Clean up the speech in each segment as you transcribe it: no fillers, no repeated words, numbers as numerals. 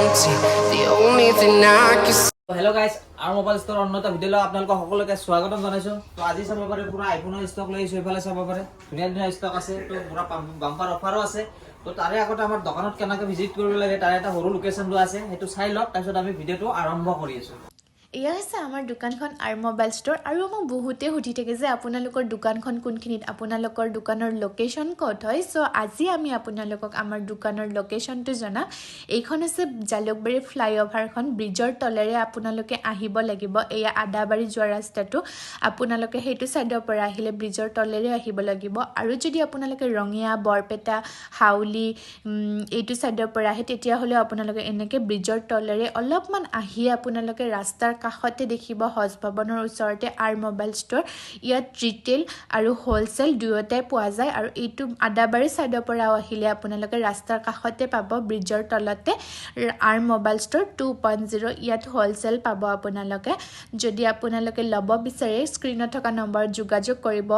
empty. The only thing I can see. Hello guys, our mobile store অন্য এটা video আপোনালোকক সকলোকে স্বাগতম জনাইছো। তো আজি চাব পাৰে পুৰা আইফোনৰ ষ্টক লৈ আইছো, এফালে চাব পাৰে ধুনীয়া ধুনীয়া ষ্টক আছে, তো পুৰা বাম্পাৰ অফাৰো আছে। তো তাৰে আগতে আমাৰ দোকানত কেনেকৈ ভিজিট কৰিব লাগে তাৰে এটা সৰু লোকেশ্যন দিয়া আছে, সেইটো চাই লওক, তাৰপিছত আমি ভিডিওটো আৰম্ভ কৰি আছো। এয়া হৈছে আমাৰ দোকানখন আৰ মোবাইল ষ্ট'ৰ। আৰু মোক বহুতে সুধি থাকে যে আপোনালোকৰ দোকানখন কোনখিনিত, আপোনালোকৰ দোকানৰ লোকেশ্যন ক'ত হয়। চ' আজি আমি আপোনালোকক আমাৰ দোকানৰ লোকেশ্যনটো জনাম। এইখন হৈছে জালুকবাৰী ফ্লাইঅভাৰখন, ব্ৰিজৰ তলেৰে আপোনালোকে আহিব লাগিব। এয়া আদাবাৰী যোৱা ৰাস্তাটো, আপোনালোকে সেইটো ছাইডৰ পৰা আহিলে ব্ৰিজৰ তলেৰে আহিব লাগিব। আৰু যদি আপোনালোকে ৰঙিয়া, বৰপেটা, হাউলি এইটো ছাইডৰ পৰা আহে তেতিয়াহ'লে আপোনালোকে এনেকৈ ব্ৰিজৰ তলেৰে অলপমান আহি আপোনালোকে ৰাস্তাৰ কাষতে দেখিব হজ ভৱনৰ ওচৰতে আৰ মোবাইল ষ্ট'ৰ। ইয়াত ৰিটেইল আৰু হোলচেল দুয়োটাই পোৱা যায়। আৰু এইটো আদাবাৰী ছাইডৰ পৰা আহিলে আপোনালোকে ৰাস্তাৰ কাষতে পাব, ব্ৰিজৰ তলতে আৰ মোবাইল ষ্ট'ৰ 2.0। ইয়াত হোলচেল পাব আপোনালোকে। যদি আপোনালোকে ল'ব বিচাৰে স্ক্ৰীণত থকা নম্বৰত যোগাযোগ কৰিব,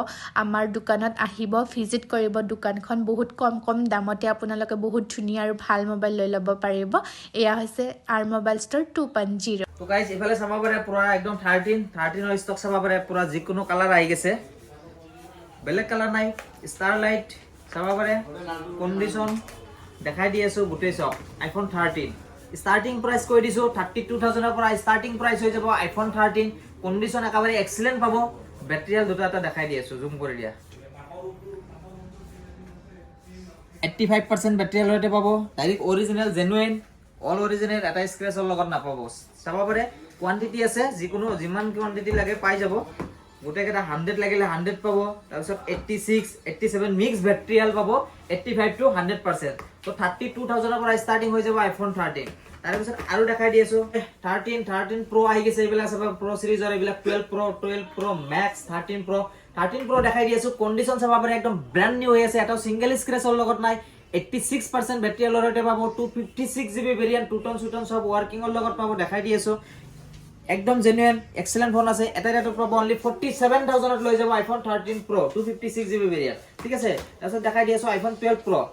আমাৰ দোকানত আহিব, ভিজিট কৰিব। দোকানখন বহুত কম দামতে আপোনালোকে বহুত ধুনীয়া আৰু ভাল মোবাইল লৈ ল'ব পাৰিব। এয়া হৈছে আৰ মোবাইল ষ্ট'ৰ 2.0। তো গাইজ এফালে চাব পাৰে পুৰা একদম 13ৰ ষ্টক চাব পাৰে, পুৰা যিকোনো কালাৰ আহি গৈছে, বেলেগ কালাৰ নাই। ষ্টাৰ লাইট চাব পাৰে, কণ্ডিশ্যন দেখাই দি আছো গোটেই চব। আইফোন 13 ষ্টাৰ্টিং প্ৰাইচ কৈ দিছো 32,000ৰ পৰা ষ্টাৰ্টিং প্ৰাইচ হৈ যাব আইফোন 13। কণ্ডিশ্যন একেবাৰে এক্সিলেণ্ট পাব। বেটাৰী দুটা এটা দেখাই দি আছো, জুম কৰি দিয়া। 85% বেটাৰী হেলথে পাব, direct original genuine all original, এটা স্ক্ৰেচৰ লগত নাপাব। চাব পাৰে কোৱান্টিটি আছে, যিকোনো যিমান কোৱান্টিটি লাগে পাই যাব। গোটেইকেইটা 100 লাগিলে 100 পাব, তাৰপিছত 86, 87 মিক্স বেটাৰিয়েল পাব, 85 to 100%। তো 32,000ৰ পৰা ষ্টাৰ্টিং হৈ যাব আইফোন 13। তাৰপিছত আৰু দেখাই দি আছো 13 প্ৰ' আহি গৈছে। এইবিলাক চাব প্ৰ' চিৰিজৰ, এইবিলাক 12 প্ৰ' মেক্স, 13 প্ৰ' দেখাই দি আছো। কণ্ডিশ্যন চাব পাৰে একদম ব্ৰেণ্ড নিউ হৈ আছে, এটাও সিংগল স্ক্ৰেচৰ লগত নাই। 86% বেটাৰী হেলথে পাব, 256 GB ভেৰিয়েণ্ট, টুটন চুটন সব ৱৰ্কিঙৰ লগত পাব, দেখাই দি আছো। একদম জেনুইন এক্সেলেন্ট ফোন আছে। এটা ৰেটত পাব অনলি 47,000ত লৈ যাব আইফোন 13 প্ৰ' 256 GB ভেৰিয়েণ্ট, ঠিক আছে। তাৰপিছত দেখাই দি আছো আইফোন 12 প্ৰ'।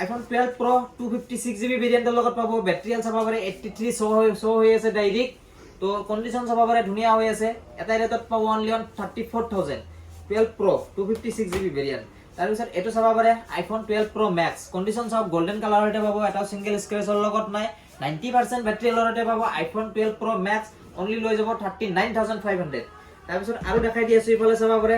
আইফোন 12 প্ৰ' 256 GB ভেৰিয়েণ্টৰ লগত পাব। বেটাৰী হেলথ চাব পাৰে 83 শ্ব' হৈ আছে ডাইৰেক্ট। তো কণ্ডিশ্যন চাব পাৰে ধুনীয়া হৈ আছে। এটা ৰেটত পাব অনলি 34,000 12 প্ৰ' 256 GB ভেৰিয়েণ্ট। তাৰপিছত এইটো চাব পাৰে আইফোন 12 প্ৰ' মেক্স। কণ্ডিশ্যন সব গোল্ডেন কালাৰতে পাব, এটাও সিংগল স্ক্ৰেচৰ লগত নাই। 90% বেটাৰী হেলথে পাব আইফোন 12 প্ৰ' মেক্স, অনলি লৈ যাব 39,500। তাৰপিছত আৰু দেখাই দি আছো ইফালে চাব পাৰে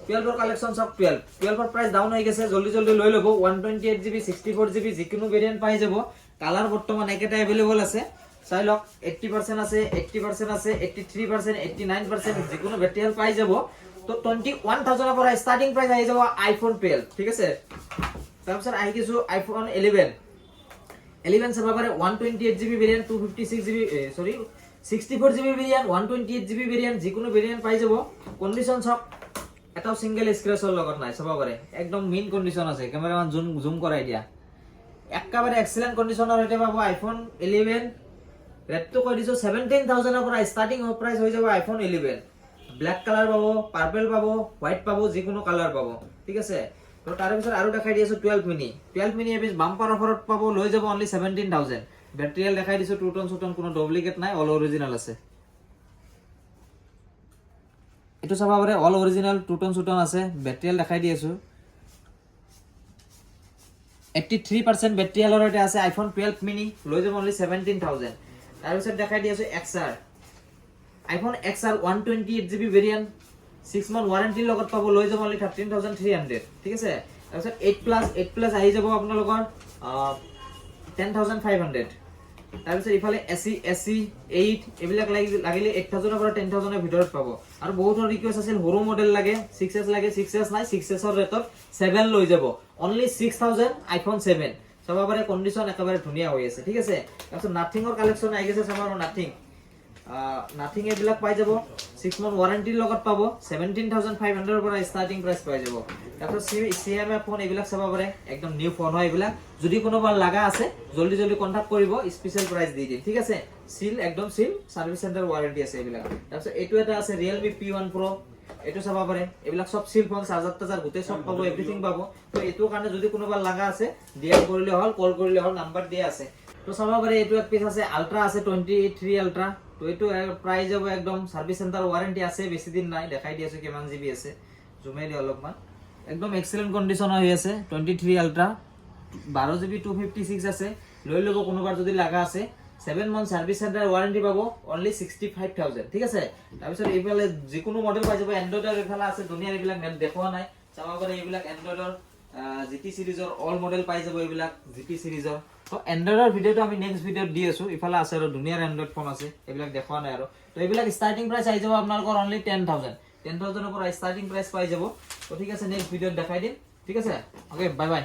12ৰ কালেকশ্যন সব 12ৰ প্ৰাইচ ডাউন হৈ গৈছে, জল্দি লৈ ল'ব। 128 GB 64 GB যিকোনো ভেৰিয়েণ্ট পাই যাব। কালাৰ বৰ্তমান একেটা এভেইলেবল আছে, চাই লওক। 80% আছে, 80% আছে, 83%, 89%, যিকোনো বেটাৰী হেলথ পাই যাব। তো 21,000ৰ পৰা ষ্টাৰ্টিং প্ৰাইচ আহি যাব আইফোন 12, ঠিক আছে। তাৰপিছত আহি গৈছো আইফোন 11 চাব পাৰে 128 GB variant, 256 GB 64 GB variant, 128 GB variant, যিকোনো ভেৰিয়েণ্ট পাই যাব। কণ্ডিশ্যন সব এটাও সিংগল স্ক্ৰেচৰ লগত নাই, চাব পাৰে একদম মেইন কণ্ডিশ্যন আছে। কেমেৰামান জুম কৰাই দিয়া, একেবাৰে এক্সিলেন্ট কণ্ডিশ্যনৰ সৈতে পাব আইফোন 11। ৰেটটো কৈ দিছো 17,000ৰ পৰা ষ্টাৰ্টিং প্ৰাইচ হৈ যাব আইফোন 11। ব্লেক কালাৰ পাব, পাৰ্পল পাব, হোৱাইট পাব, যিকোনো কালাৰ পাব, ঠিক আছে। তো তাৰপিছত আৰু দেখাই দি আছো 12 মিনি এপিচ বাম্পাৰ অফাৰত পাব, লৈ যাব অনলি 17,000। বেটাৰী হেলথ দেখাই দিছো, টুটন চুটন কোনো ডুপ্লিকেট নাই, অল অৰিজিনেল আছে। এইটো চাব পাৰে অল অৰিজিনেল, টুটন চুটন আছে। বেটাৰী হেলথ দেখাই দি আছো 83% বেটাৰী হেলথে আছে আইফোন 12 মিনি, লৈ যাব অনলি 17,000। তাৰপিছত দেখাই দি আছো XR, iPhone XR 128 GB variant, 6 month ৱাৰেণ্টিৰ লগত পাব, লৈ যাব অনলি 13,300, ঠিক আছে। তাৰপিছত 8 প্লাছ আহি যাব আপোনালোকৰ 10,500। তাৰপিছত ইফালে এচি 8 এইবিলাক লাগিলে 8,000ৰ পৰা 10,000ৰ ভিতৰত পাব। আৰু বহুতৰ ৰিকুৱেষ্ট আছিল সৰু মডেল লাগে, 6S লাগে, 6S নাই, 6Sৰ ৰেটত 7 লৈ যাব অনলি 6,000 আইফোন 7। চাব পাৰে কণ্ডিশ্যন একেবাৰে ধুনীয়া হৈ আছে, ঠিক আছে। তাৰপিছত নাথিঙৰ কালেকশ্যন আহি গৈছে, চাব নাথিং এইবিলাক পাই যাব, 6 মান্থ ৱাৰেণ্টিৰ লগত পাব, 17,500ৰ পৰা ষ্টাৰ্টিং প্ৰাইচ পাই যাব। তাৰপিছত CMA ফোন এইবিলাক চাব পাৰে, একদম নিউ ফোন হয় এইবিলাক। যদি কোনোবা লগা আছে জল্দি কণ্টেক্ট কৰিব, স্পেচিয়েল প্ৰাইচ দি দিম, ঠিক আছে। সিল একদম সিল সাৰ্ভিস সেন্টাৰ ওয়াৰেন্টি আছে এইবিলাক তাৰপিছত এইটো এটা আছে Realme P1 Pro এটো চাবা পাৰে এইবিলাক সব সিল ফোন চাৰ্জাৰ গোটেই সব পাবো এভৰিথিং পাবো তো এটো কাৰণে যদি কোনোবা লাগা আছে ডিএম কৰিলে হল কল কৰিলে হল নাম্বাৰ দিয়া আছে তো চাবা পাৰে এটো এক পিস আছে আলট্ৰা আছে 23 আলট্ৰা তো এটো প্রাইস যাব একদম সার্ভিস সেন্টার ওয়ারেন্টি আছে বেশি দিন নাই দেখাই দি আছে কিমান জিবি আছে জুমাই দি অলপমান একদম এক্সেলেন্ট কন্ডিশন হৈ আছে 23 আলট্ৰা 12 জিবি 256 আছে লৈ লব কোনোবাৰ যদি লাগা আছে 7 মান্থ সাৰ্ভিস সেন্টাৰ ওয়াৰেন্টি পাবো অনলি 65000 ঠিক আছে তাৰপিছত এইফালে যিকোনো মডেল পাই যাব এন্ড্ৰইডৰ এফালে আছে দুনিয়াৰ এইবিলাক নেট দেখোৱা নাই চাবা পাৰে এইবিলাক এন্ড্ৰইডৰ জিটি সিৰিজৰ অল মডেল পাই যাব এইবিলাক জিটি সিৰিজৰ তো এন্ড্ৰইডৰ ভিডিওটো আমি নেক্সট ভিডিওত দি আছো ইফালে আছে আৰু দুনিয়াৰ এন্ড্ৰইড ফোন আছে এইবিলাক দেখোৱা নাই আৰু তো এইবিলাক স্টাৰ্টিং প্ৰাইস আই যাব আপোনালোকৰ অনলি 10000 ৰ পৰা স্টার্টিং প্রাইস পাই যাব তো ঠিক আছে নেক্সট ভিডিওত দেখাই দিম ঠিক আছে ওকে বাই বাই